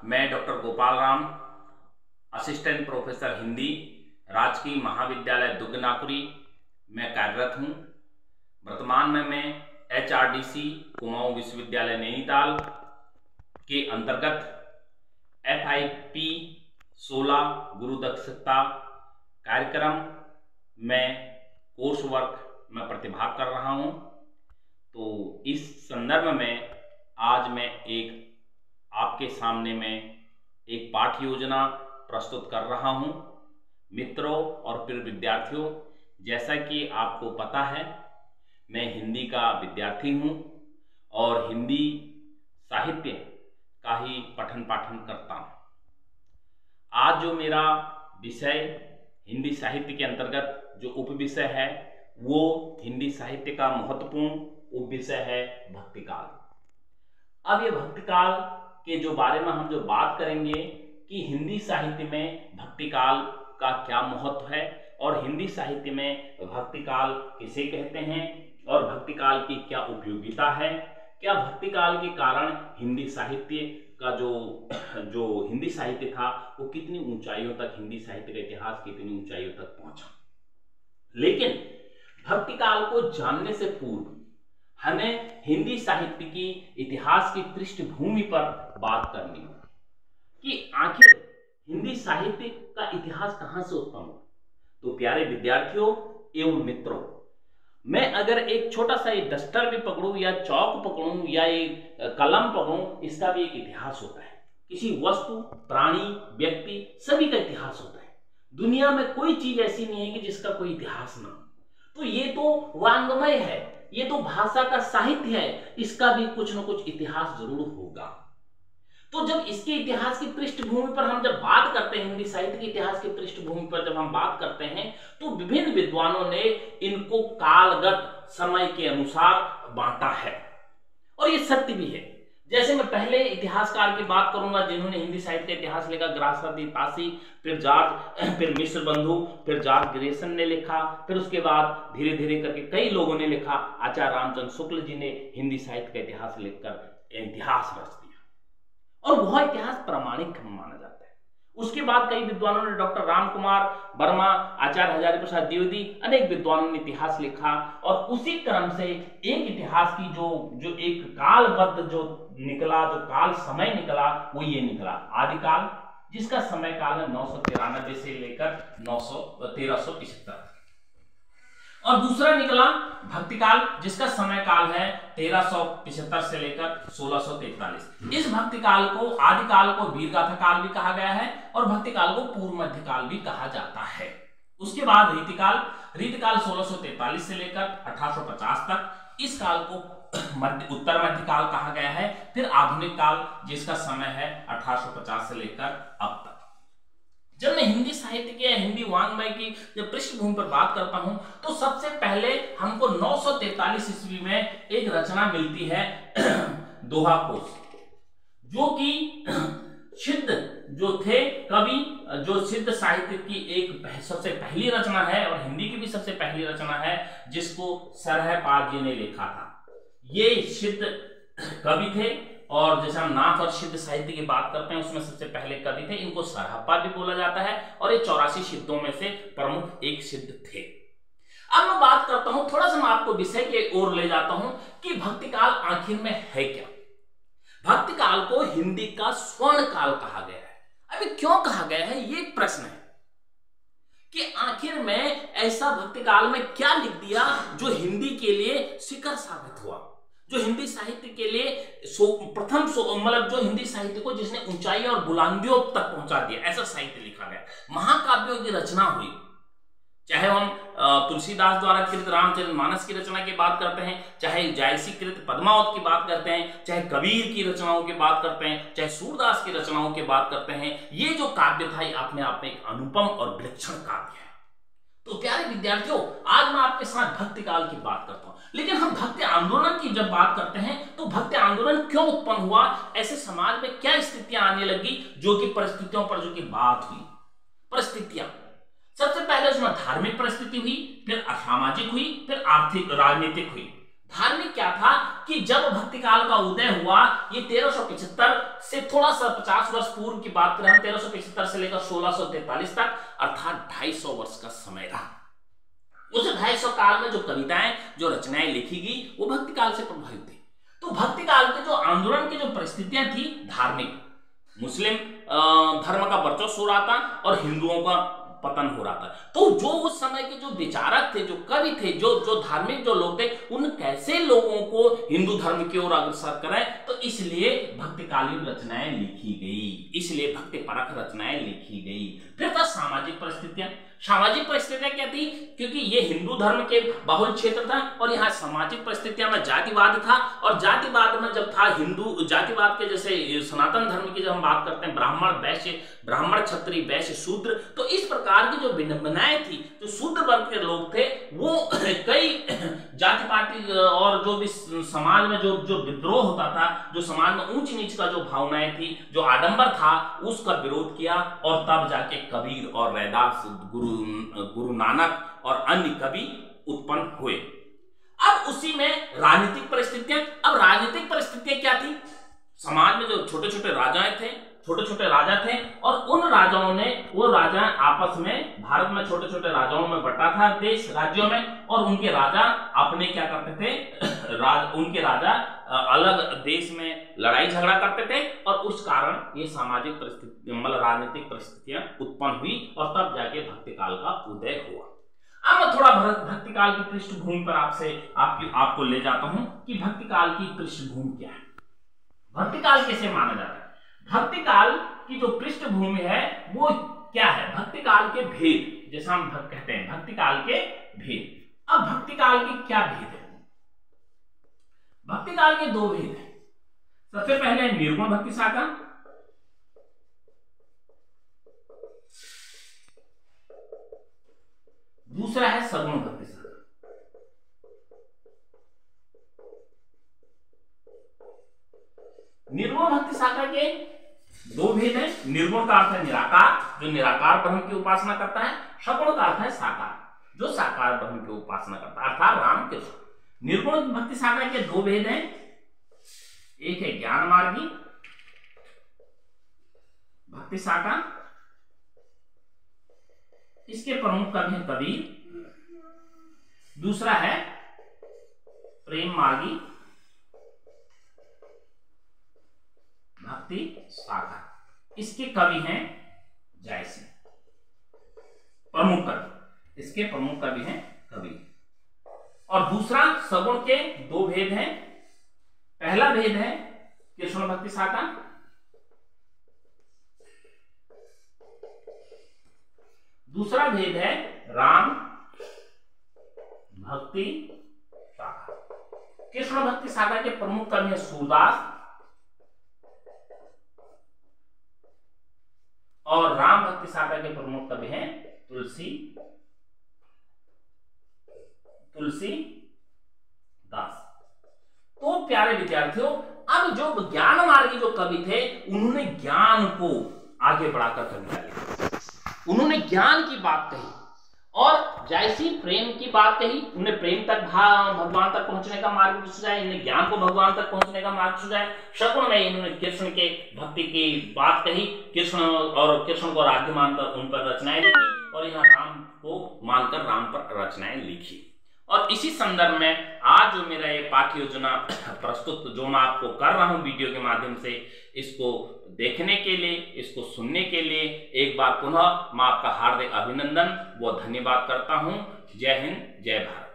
मैं doctor Gopal Ram, assistant professor Hindi, राजकीय महाविद्यालय दुग्नाकुरी में कार्यरत हूँ। वर्तमान में मैं HRDC कुमाऊं विश्वविद्यालय नैनीताल के अंतर्गत FIP 16 गुरु दक्षता कार्यक्रम में कोर्स वर्क में प्रतिभाग कर रहा हूँ। तो इस संदर्भ में आज मैं आपके सामने में एक पाठ्य योजना प्रस्तुत कर रहा हूँ। मित्रों और प्रिय विद्यार्थियों, जैसा कि आपको पता है, मैं हिंदी का विद्यार्थी हूँ और हिंदी साहित्य का ही पठन पाठन करता हूँ। आज जो मेरा विषय हिंदी साहित्य के अंतर्गत जो उपविषय है वो हिंदी साहित्य का महत्वपूर्ण उपविषय है भक्तिकाल। अब ये भक्तिकाल के जो बारे में हम जो बात करेंगे कि हिंदी साहित्य में भक्तिकाल का क्या महत्व है और हिंदी साहित्य में भक्तिकाल किसे कहते हैं और भक्तिकाल की क्या उपयोगिता है, क्या भक्तिकाल के कारण हिंदी साहित्य का जो हिंदी साहित्य था वो कितनी ऊंचाइयों तक, हिंदी साहित्य का इतिहास कितनी ऊंचाइयों तक पहुंचा। लेकिन भक्तिकाल को जानने से पूर्व हमें हिंदी साहित्य की इतिहास की पृष्ठभूमि पर बात करनी है कि आखिर हिंदी साहित्य का इतिहास कहां से उत्पन्न हुआ। तो प्यारे विद्यार्थियों एवं मित्रों, मैं अगर एक छोटा सा एक डस्टर भी पकड़ूं या चौक पकड़ूं या एक कलम पकड़ूं, इसका भी एक इतिहास होता है। किसी वस्तु, प्राणी, व्यक्ति सभी का इतिहास होता है। दुनिया में कोई चीज ऐसी नहीं है कि जिसका कोई इतिहास ना हो। तो ये तो वांग्मय है, ये तो भाषा का साहित्य है, इसका भी कुछ न कुछ इतिहास जरूर होगा। तो जब इसके इतिहास की पृष्ठभूमि पर हम जब बात करते हैं, हिंदी साहित्य के इतिहास की पृष्ठभूमि पर जब हम बात करते हैं, तो विभिन्न विद्वानों ने इनको कालगत समय के अनुसार बांटा है और ये सत्य भी है। जैसे मैं पहले इतिहासकार की बात करूंगा जिन्होंने हिंदी साहित्य का इतिहास लिखा, ग्रासदी पासी, फिर मिश्र बंधु, फिर जॉर्ज ग्रेसन ने लिखा, फिर उसके बाद धीरे धीरे करके कई लोगों ने लिखा। आचार्य रामचंद्र शुक्ल जी ने हिंदी साहित्य का इतिहास लिखकर इतिहास रच दिया और वह इतिहास प्रामाणिक माना जाता है। उसके बाद कई विद्वानों ने, डॉक्टर राम कुमार वर्मा, आचार्य हजारी प्रसाद द्विवेदी, अनेक विद्वानों ने इतिहास लिखा और उसी क्रम से एक इतिहास की जो एक कालबद्ध जो निकला, जो काल समय निकला, वो ये निकला आदिकाल, जिसका समय काल है 993 से लेकर 1375, और दूसरा निकला भक्तिकाल, जिसका समय काल है 1375 से लेकर 1643। इस भक्तिकाल को, आदिकाल को वीरगाथा काल भी कहा गया है और भक्तिकाल को पूर्व मध्यकाल भी कहा जाता है। उसके बाद रीतिकाल 1643 से लेकर 1850 तक, इस काल को उत्तर मध्यकाल कहा गया है। फिर आधुनिक काल, जिसका समय है 1850 से लेकर अब तक। जब मैं हिंदी साहित्य के, हिंदी वांग्मय की जब पृष्ठभूमि पर बात करता हूं, तो सबसे पहले हमको 943 ईस्वी में एक रचना मिलती है दोहा कोश, जो कि सिद्ध जो थे कवि, जो सिद्ध साहित्य की एक सबसे पहली रचना है और हिंदी की भी सबसे पहली रचना है, जिसको सरहपाद जी ने लिखा था। ये सिद्ध कवि थे और जैसे हम नाथ और सिद्ध साहित्य की बात करते हैं, उसमें सबसे पहले कवि थे। इनको सरहपाद भी बोला जाता है और ये 84 सिद्धों में से प्रमुख एक सिद्ध थे। अब मैं बात करता हूं, थोड़ा सा मैं आपको विषय के ओर ले जाता हूं कि भक्तिकाल आखिर में है क्या। भक्तिकाल को हिंदी का स्वर्ण काल कहा गया है। अभी क्यों कहा गया है, ये एक प्रश्न है कि आखिर में ऐसा भक्तिकाल में क्या लिख दिया जो हिंदी के लिए शिखर साबित हुआ, जो हिंदी साहित्य के लिए मतलब जो हिंदी साहित्य को जिसने ऊंचाई और बुलंदियों तक पहुंचा दिया, ऐसा साहित्य लिखा गया। महाकाव्यों की रचना हुई, चाहे हम तुलसीदास द्वारा कृत रामचरितमानस की रचना की बात करते हैं, चाहे जायसी कृत पद्मावत की बात करते हैं, चाहे कबीर की रचनाओं की बात करते हैं, चाहे सूरदास की रचनाओं की बात करते हैं। ये जो काव्य था ये अपने आप में एक अनुपम और विलक्षण काव्य है। तो प्यारे विद्यार्थियों, आज मैं आपके साथ भक्तिकाल की बात करता हूं। लेकिन हम भक्ति आंदोलन की जब बात करते हैं तो भक्ति आंदोलन क्यों उत्पन्न हुआ, ऐसे समाज में क्या स्थितियां आने लगी, जो कि परिस्थितियों पर जो कि बात हुई। परिस्थितियां सबसे पहले उसमें धार्मिक परिस्थिति हुई, फिर असामाजिक हुई, फिर आर्थिक राजनीतिक हुई। धार्मिक क्या था कि जब भक्ति काल का उदय हुआ, ये 1375 से थोड़ा सा 50 वर्ष पूर्व की बात करें, 1375 से लेकर 1643 तक, अर्थात 250 वर्ष का समय रहा। उस 250 काल में जो कविताएं, जो रचनाएं लिखी गई, वो भक्ति काल से प्रभावित थी। तो भक्ति काल के जो आंदोलन की जो परिस्थितियां थी, धार्मिक, मुस्लिम धर्म का वर्चस्व हो रहा था और हिंदुओं का पतन हो रहा था। तो जो उस समय के जो विचारक थे, जो कवि थे, जो धार्मिक जो लोग थे, उन कैसे लोगों को हिंदू धर्म की ओर अग्रसर करें, तो इसलिए भक्तिकालीन रचनाएं लिखी गई, इसलिए भक्ति परक रचनाएं लिखी गई। फिर था सामाजिक परिस्थितियां। सामाजिक परिस्थितियां क्या थी? क्योंकि ये हिंदू धर्म के बहुल क्षेत्र था और यहाँ सामाजिक परिस्थितियां में जातिवाद था, और जातिवाद में जब था हिंदू जातिवाद के, जैसे सनातन धर्म की जब हम बात करते हैं, ब्राह्मण वैश्य, ब्राह्मण क्षत्रिय वैश्य शूद्र, तो इस प्रकार की जो विडंबनाएं थी, जो शूद्र वर्ग के लोग थे, वो कई जाति पाति और जो भी समाज में जो विद्रोह होता था, जो समाज में ऊंच नीच का जो भावनाएं थी, जो आडंबर था, उसका विरोध किया। और तब जाके कबीर और रैदास, गुरु नानक और अन्य कवि उत्पन्न हुए। अब उसी में राजनीतिक परिस्थितियां। अब राजनीतिक परिस्थितियां क्या थी? समाज में जो छोटे छोटे राजाएं थे, छोटे छोटे राजा थे, और उन राजाओं ने, वो राजा आपस में, भारत में छोटे छोटे राजाओं में बटा था देश, राज्यों में, और उनके राजा अपने क्या करते थे, उनके राजा अलग देश में लड़ाई झगड़ा करते थे, और उस कारण ये सामाजिक परिस्थिति, मतलब राजनीतिक परिस्थितियां उत्पन्न हुई, और तब जाके भक्ति काल का उदय हुआ। अब मैं थोड़ा भक्ति काल की पृष्ठभूमि पर आपको ले जाता हूं कि भक्ति काल की पृष्ठभूमि क्या है, भक्ति काल कैसे माना जाता है। भक्ति काल की जो पृष्ठभूमि है वो क्या है? भक्ति काल के भेद, जैसा हम कहते हैं भक्ति काल के भेद। अब भक्ति काल के क्या भेद है? भक्ति काल के दो भेद हैं। सबसे पहले है निर्गुण भक्ति शाखा, दूसरा है सगुण भक्ति शाखा। निर्गुण भक्ति शाखा के दो भेद हैं। निर्गुण का अर्थ है निराकार, जो निराकार ब्रह्म की उपासना करता है। सगुण का अर्थ है साकार, जो साकार ब्रह्म की उपासना करता है, अर्थात राम कृष्ण। निर्गुण भक्ति शाखा के दो भेद हैं, एक है ज्ञान मार्गी भक्ति शाखा, इसके प्रमुख कवि हैं कबीर। दूसरा है प्रेम मार्गी भक्ति शाखा, इसके कवि हैं जयसिंह। प्रमुख कवि, इसके प्रमुख कवि हैं कबीर। और दूसरा सगुण के दो भेद हैं। पहला भेद है कृष्ण भक्ति शाखा, दूसरा भेद है राम भक्ति शाखा। कृष्ण भक्ति शाखा के प्रमुख कवि हैं सूरदास, और राम भक्ति शाखा के प्रमुख कवि हैं तुलसीदास। तो प्यारे विद्यार्थियों, अब जो ज्ञान मार्गी जो कवि थे, उन्होंने ज्ञान को आगे बढ़ाकर कविता लिखी, उन्होंने ज्ञान की बात कही, और जैसी प्रेम की बात कही, उन्हें प्रेम तक भगवान तक पहुंचने का मार्ग सुझाया, इन्हें ज्ञान को भगवान तक पहुंचने का मार्ग सुझाया। सगुण में इन्होंने कृष्ण के भक्ति की बात कही, कृष्ण को आराध्य मानकर उन पर रचनाएं लिखी, और यहाँ राम को मानकर राम पर रचनाएं लिखी। और इसी संदर्भ में आज जो मेरा ये पाठ्य योजना प्रस्तुत जो मैं आपको कर रहा हूँ वीडियो के माध्यम से, इसको देखने के लिए, इसको सुनने के लिए एक बार पुनः मैं आपका हार्दिक अभिनंदन व धन्यवाद करता हूँ। जय हिंद, जय भारत।